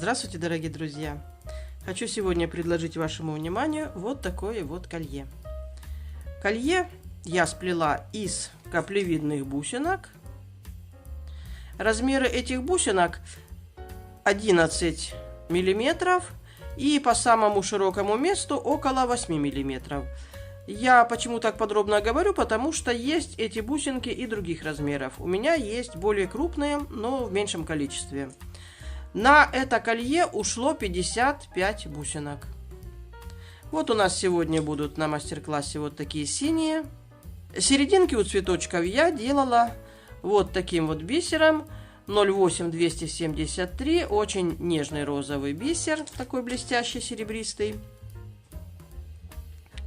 Здравствуйте, дорогие друзья! Хочу сегодня предложить вашему вниманию вот такое вот колье. Колье я сплела из каплевидных бусинок. Размеры этих бусинок 11 миллиметров и по самому широкому месту около 8 миллиметров. Я почему так подробно говорю, потому что есть эти бусинки и других размеров. У меня есть более крупные, но в меньшем количестве. На это колье ушло 55 бусинок. Вот у нас сегодня будут на мастер-классе вот такие синие. Серединки у цветочков я делала вот таким вот бисером 0,8-273. Очень нежный розовый бисер, такой блестящий, серебристый.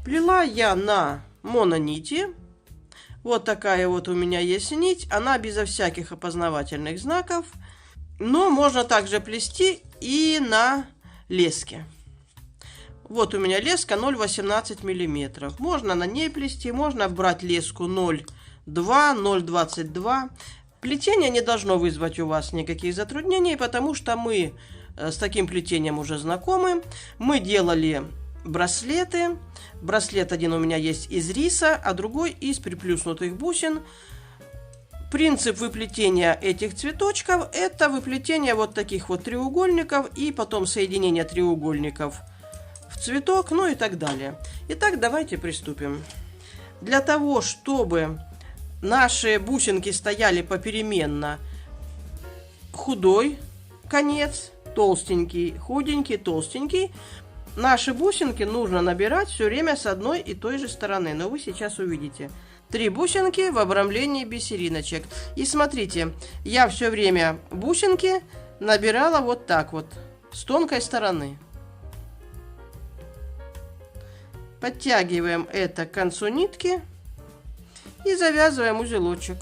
Плела я на мононити. Вот такая вот у меня есть нить. Она безо всяких опознавательных знаков. Но можно также плести и на леске. Вот у меня леска 0,18 миллиметров. Можно на ней плести, можно брать леску 0,2, 0,22. Плетение не должно вызвать у вас никаких затруднений, потому что мы с таким плетением уже знакомы. Мы делали браслеты. Браслет один у меня есть из риса, а другой из приплюснутых бусин. Принцип выплетения этих цветочков – это выплетение вот таких вот треугольников и потом соединение треугольников в цветок, ну и так далее. Итак, давайте приступим. Для того, чтобы наши бусинки стояли попеременно, худой конец, толстенький, худенький, толстенький, наши бусинки нужно набирать все время с одной и той же стороны, но вы сейчас увидите. 3 бусинки в обрамлении бисериночек. И смотрите, я все время бусинки набирала вот так вот, с тонкой стороны. Подтягиваем это к концу нитки и завязываем узелочек.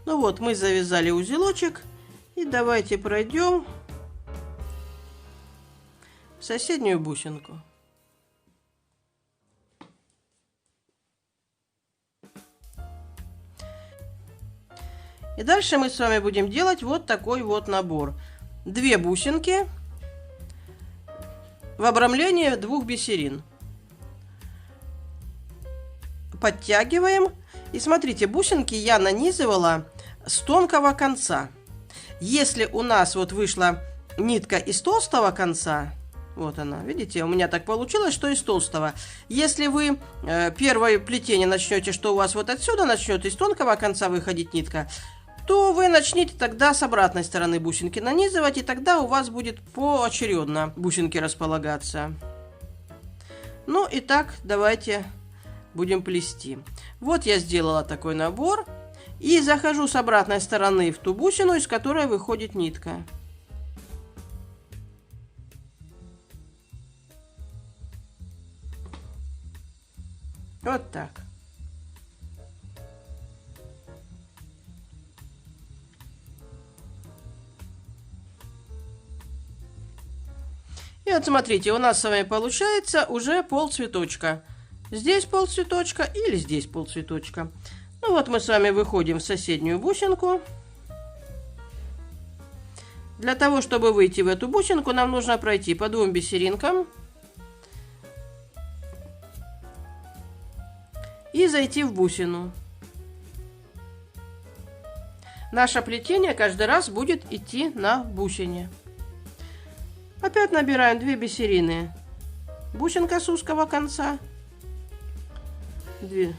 Ну вот, мы завязали узелочек, и давайте пройдем в соседнюю бусинку. И дальше мы с вами будем делать вот такой вот набор. 2 бусинки в обрамлении 2 бисерин. Подтягиваем. И смотрите, бусинки я нанизывала с тонкого конца. Если у нас вот вышла нитка из толстого конца, вот она, видите, у меня так получилось, что из толстого. Если вы первое плетение начнете, что у вас вот отсюда начнет из тонкого конца выходить нитка, то вы начнете тогда с обратной стороны бусинки нанизывать, и тогда у вас будет поочередно бусинки располагаться. Ну и так, давайте будем плести. Вот я сделала такой набор. И захожу с обратной стороны в ту бусину, из которой выходит нитка. Вот так. И вот смотрите, у нас с вами получается уже полцветочка. Здесь полцветочка или здесь полцветочка. Ну вот мы с вами выходим в соседнюю бусинку. Для того, чтобы выйти в эту бусинку, нам нужно пройти по 2 бисеринкам и зайти в бусину. Наше плетение каждый раз будет идти на бусине. Опять набираем 2 бисерины. Бусинка с узкого конца. 2.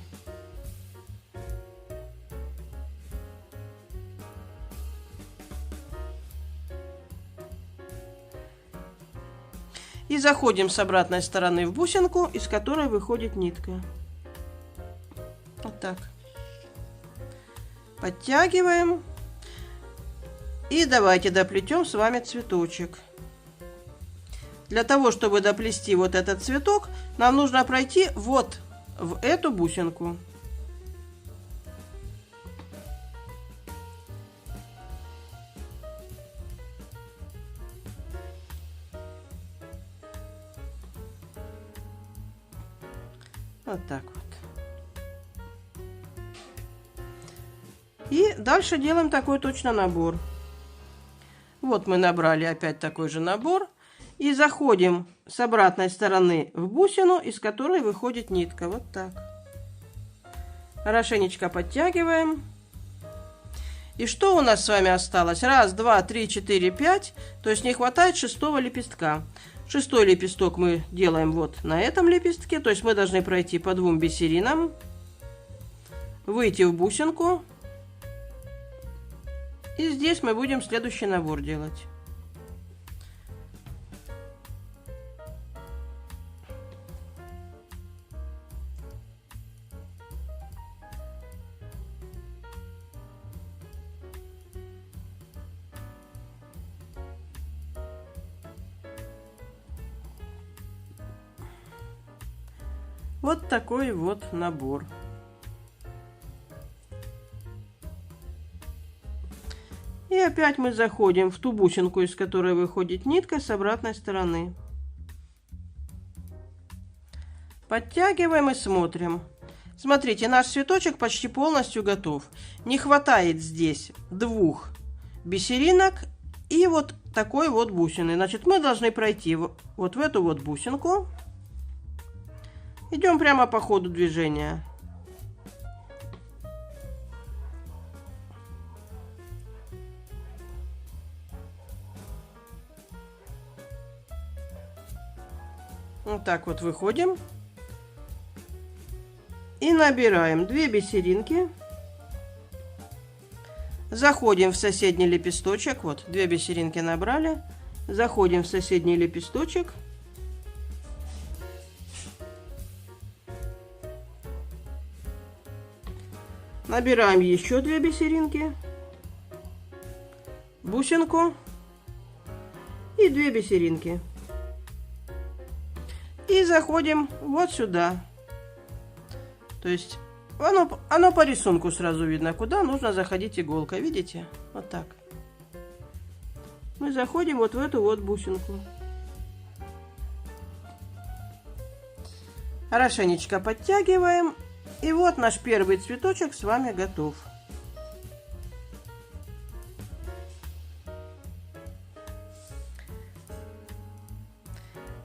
И заходим с обратной стороны в бусинку, из которой выходит нитка. Вот так. Подтягиваем. И давайте доплетем с вами цветочек. Для того, чтобы доплести вот этот цветок, нам нужно пройти вот в эту бусинку. Вот так вот. И дальше делаем такой точно набор. Вот мы набрали опять такой же набор. И заходим с обратной стороны в бусину, из которой выходит нитка. Вот так. Хорошенечко подтягиваем. И что у нас с вами осталось? Раз, два, три, четыре, пять. То есть не хватает шестого лепестка. Шестой лепесток мы делаем вот на этом лепестке. То есть мы должны пройти по 2 бисеринам. Выйти в бусинку. И здесь мы будем следующий набор делать. Вот такой вот набор. И опять мы заходим в ту бусинку, из которой выходит нитка, с обратной стороны. Подтягиваем и смотрим. Смотрите, наш цветочек почти полностью готов. Не хватает здесь 2 бисеринок и вот такой вот бусины. Значит, мы должны пройти вот в эту вот бусинку. Идем прямо по ходу движения. Вот так вот выходим. И набираем 2 бисеринки. Заходим в соседний лепесточек. Вот, 2 бисеринки набрали. Заходим в соседний лепесточек. Набираем еще 2 бисеринки, бусинку и 2 бисеринки. И заходим вот сюда. То есть оно по рисунку сразу видно, куда нужно заходить иголкой. Видите? Вот так. Мы заходим вот в эту вот бусинку. Хорошенечко подтягиваем. И вот наш первый цветочек с вами готов.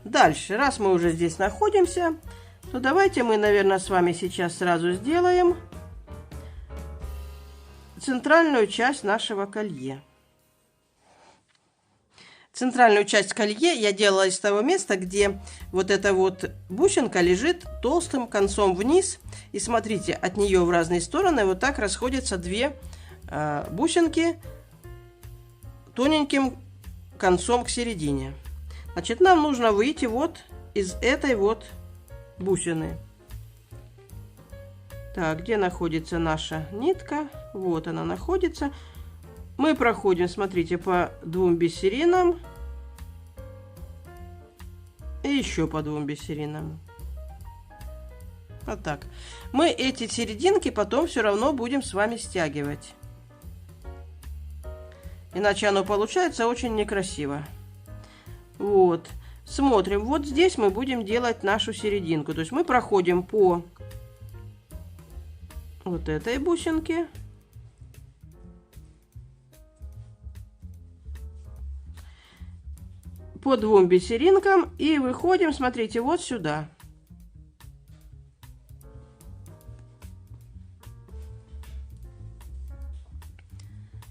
Дальше, раз мы уже здесь находимся, то давайте мы, наверное, с вами сейчас сразу сделаем центральную часть нашего колье. Центральную часть колье я делала из того места, где вот эта вот бусинка лежит толстым концом вниз. И смотрите, от нее в разные стороны вот так расходятся 2 бусинки тоненьким концом к середине. Значит, нам нужно выйти вот из этой вот бусины. Так, где находится наша нитка? Вот она находится. Мы проходим, смотрите, по 2 бисеринам. И еще по 2 бисеринам. Вот так. Мы эти серединки потом все равно будем с вами стягивать. Иначе оно получается очень некрасиво. Вот. Смотрим. Вот здесь мы будем делать нашу серединку. То есть мы проходим по вот этой бусинке. По 2 бисеринкам и выходим, смотрите, вот сюда.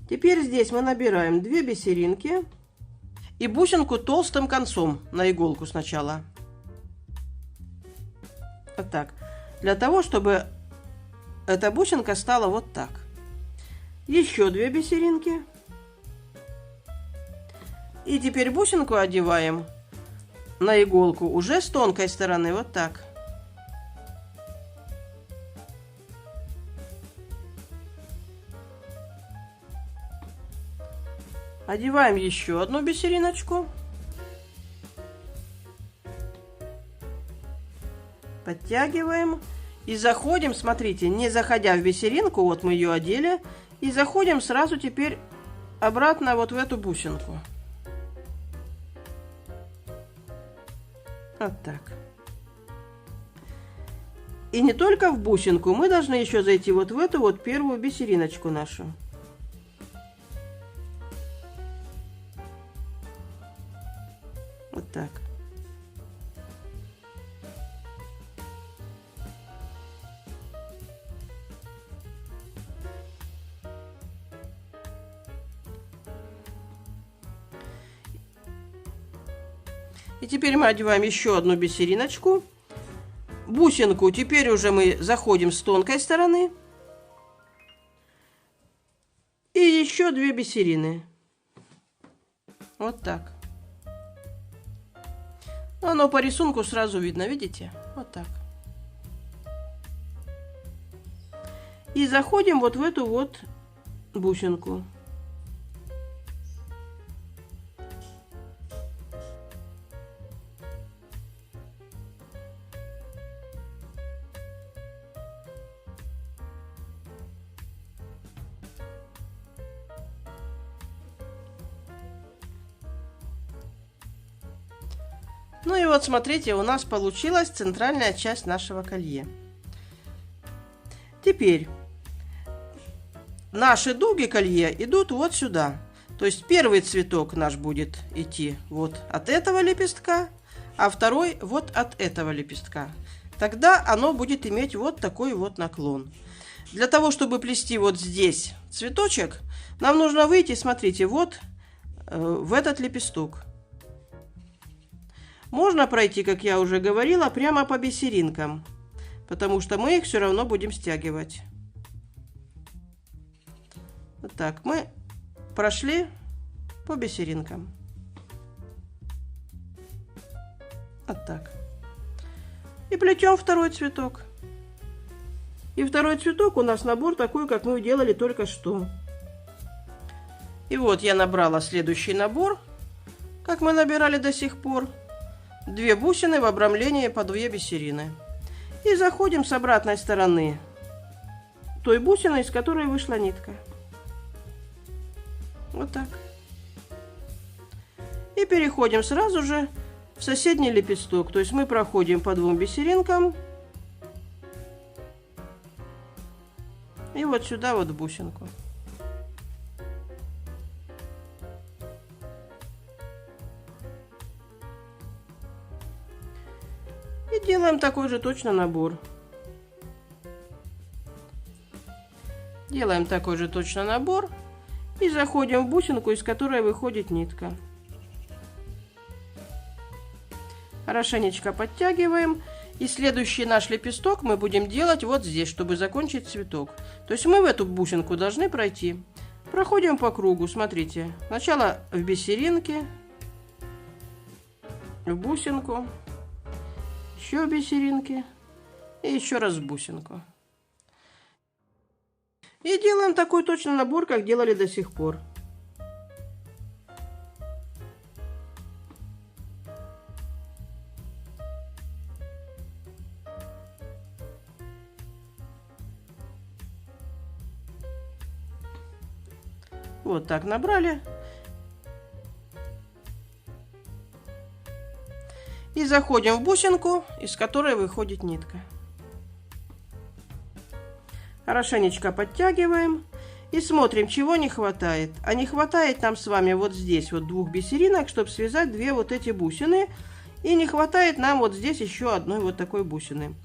Теперь здесь мы набираем 2 бисеринки и бусинку толстым концом на иголку сначала. Вот так. Для того, чтобы эта бусинка стала вот так. Еще 2 бисеринки. И теперь бусинку одеваем на иголку уже с тонкой стороны, вот так. Одеваем еще 1 бисериночку. Подтягиваем. И заходим, смотрите, не заходя в бисеринку, вот мы ее одели. И заходим сразу теперь обратно вот в эту бусинку. Вот так. И не только в бусинку, мы должны еще зайти вот в эту вот первую бисериночку нашу. Вот так. И теперь мы одеваем еще одну бисериночку. Бусинку теперь уже мы заходим с тонкой стороны. И еще 2 бисерины. Вот так. Оно по рисунку сразу видно, видите? Вот так. И заходим вот в эту вот бусинку. Ну и вот смотрите, у нас получилась центральная часть нашего колье. Теперь наши дуги колье идут вот сюда. То есть первый цветок наш будет идти вот от этого лепестка, а второй вот от этого лепестка. Тогда оно будет иметь вот такой вот наклон. Для того, чтобы плести вот здесь цветочек, нам нужно выйти, смотрите, вот в этот лепесток. Можно пройти, как я уже говорила, прямо по бисеринкам, потому что мы их все равно будем стягивать. Вот так мы прошли по бисеринкам. Вот так. И плетем второй цветок. И второй цветок у нас набор такой, как мы делали только что. И вот я набрала следующий набор, как мы набирали до сих пор. 2 бусины в обрамлении по 2 бисерины. И заходим с обратной стороны той бусины, из которой вышла нитка. Вот так. И переходим сразу же в соседний лепесток. То есть мы проходим по 2 бисеринкам. И вот сюда вот в бусинку. И делаем такой же точно набор. Делаем такой же точно набор. И заходим в бусинку, из которой выходит нитка. Хорошенечко подтягиваем. И следующий наш лепесток мы будем делать вот здесь, чтобы закончить цветок. То есть мы в эту бусинку должны пройти. Проходим по кругу, смотрите. Сначала в бисеринке, в бусинку, еще в бисеринке и еще раз в бусинку. И делаем такой точно набор, как делали до сих пор. Вот так набрали. И заходим в бусинку, из которой выходит нитка. Хорошенечко подтягиваем и смотрим, чего не хватает. А не хватает нам с вами вот здесь вот 2 бисеринок, чтобы связать 2 вот эти бусины. И не хватает нам вот здесь еще одной вот такой бусины.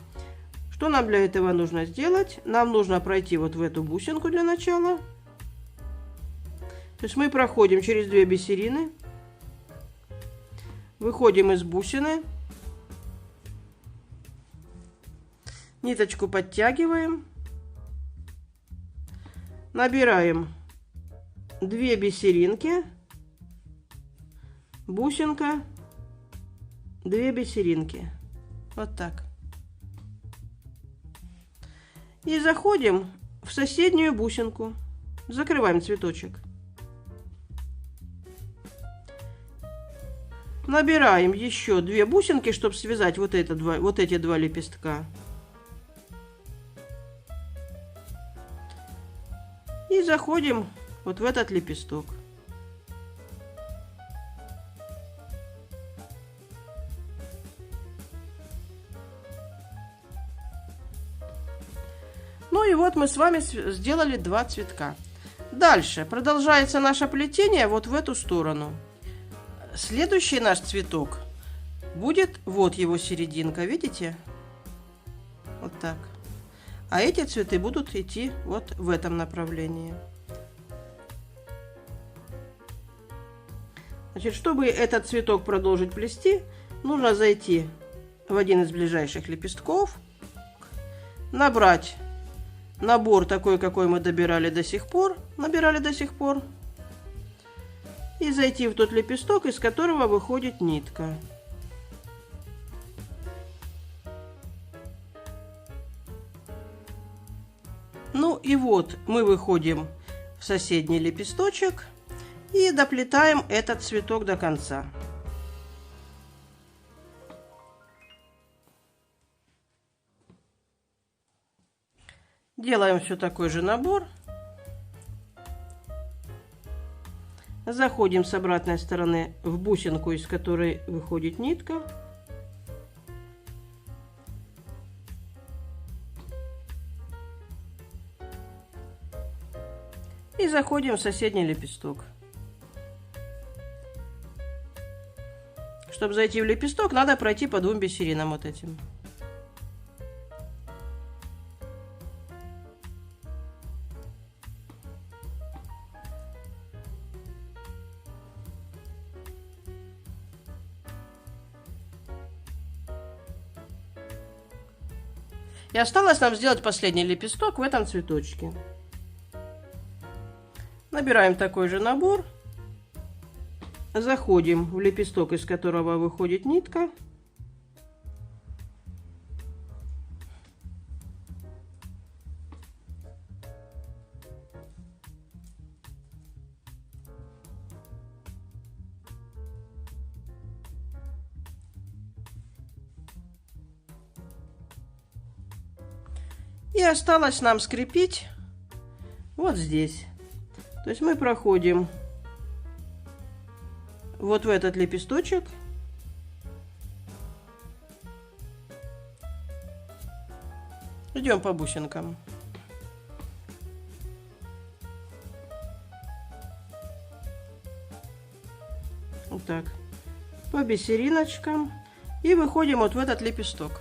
Что нам для этого нужно сделать? Нам нужно пройти вот в эту бусинку для начала. То есть мы проходим через 2 бисерины. Выходим из бусины. Ниточку подтягиваем. Набираем 2 бисеринки. Бусинка. 2 бисеринки. Вот так. И заходим в соседнюю бусинку. Закрываем цветочек. Набираем еще 2 бусинки, чтобы связать вот эти 2 лепестка. И заходим вот в этот лепесток. вот мы с вами сделали 2 цветка. Дальше продолжается наше плетение вот в эту сторону. Следующий наш цветок будет, вот его серединка, видите? Вот так. А эти цветы будут идти вот в этом направлении. Значит, чтобы этот цветок продолжить плести, нужно зайти в один из ближайших лепестков, набрать набор такой, какой мы набирали до сих пор, и зайти в тот лепесток, из которого выходит нитка. Ну и вот мы выходим в соседний лепесточек и доплетаем этот цветок до конца. Делаем все такой же набор. Заходим с обратной стороны в бусинку, из которой выходит нитка. И заходим в соседний лепесток. Чтобы зайти в лепесток, надо пройти по 2 бисеринам вот этим. И осталось нам сделать последний лепесток в этом цветочке. Набираем такой же набор. Заходим в лепесток, из которого выходит нитка. И осталось нам скрепить вот здесь. То есть мы проходим вот в этот лепесточек. Идем по бусинкам. Вот так. По бисериночкам. И выходим вот в этот лепесток.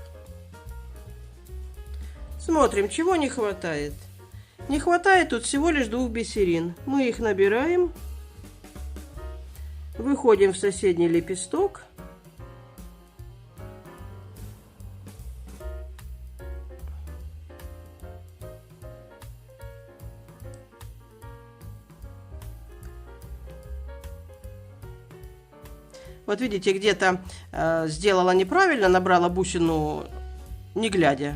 Смотрим, чего не хватает. Не хватает тут всего лишь 2 бисерин. Мы их набираем. Выходим в соседний лепесток. Вот видите, где-то сделала неправильно, набрала бусину не глядя.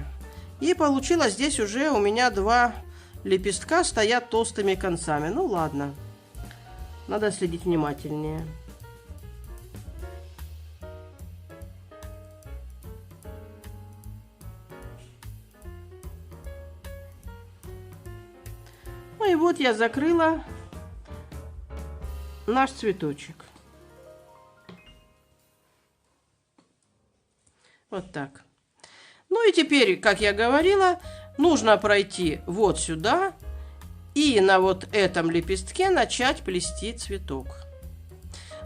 И получилось здесь уже у меня 2 лепестка стоят толстыми концами. Ну ладно, надо следить внимательнее. Ну и вот я закрыла наш цветочек. Вот так. Ну и теперь, как я говорила, нужно пройти вот сюда и на вот этом лепестке начать плести цветок.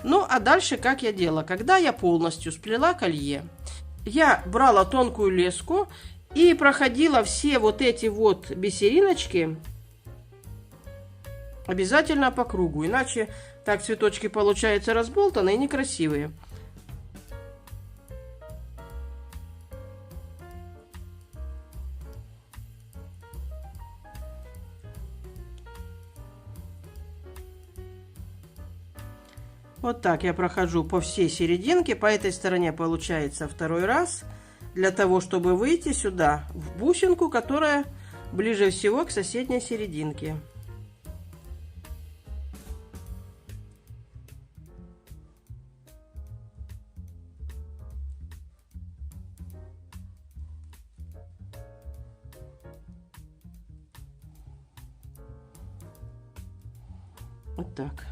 Ну а дальше как я делала? Когда я полностью сплела колье, я брала тонкую леску и проходила все вот эти вот бисериночки обязательно по кругу, иначе так цветочки получаются разболтанные и некрасивые. Вот так я прохожу по всей серединке. По этой стороне получается 2-й раз. Для того, чтобы выйти сюда, в бусинку, которая ближе всего к соседней серединке. Вот так.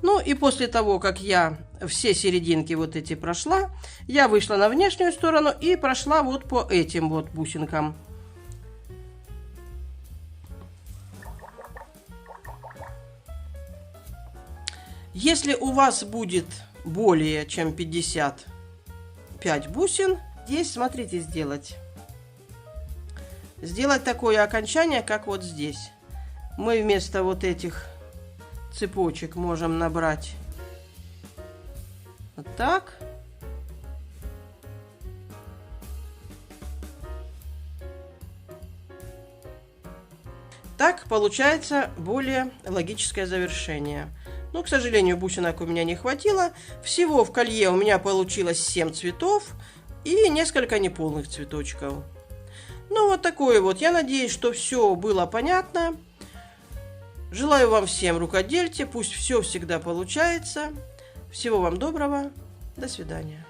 Ну и после того, как я все серединки вот эти прошла, Я вышла на внешнюю сторону и прошла вот по этим вот бусинкам. Если у вас будет более чем 55 бусин, здесь, смотрите, сделать такое окончание, как вот здесь. Мы вместо вот этих цепочек можем набрать вот так. Так получается более логическое завершение. Но, к сожалению, бусинок у меня не хватило. Всего в колье у меня получилось 7 цветов и несколько неполных цветочков. Ну, вот такое вот. Я надеюсь, что все было понятно. Желаю вам всем рукодельте. Пусть все всегда получается. Всего вам доброго. До свидания.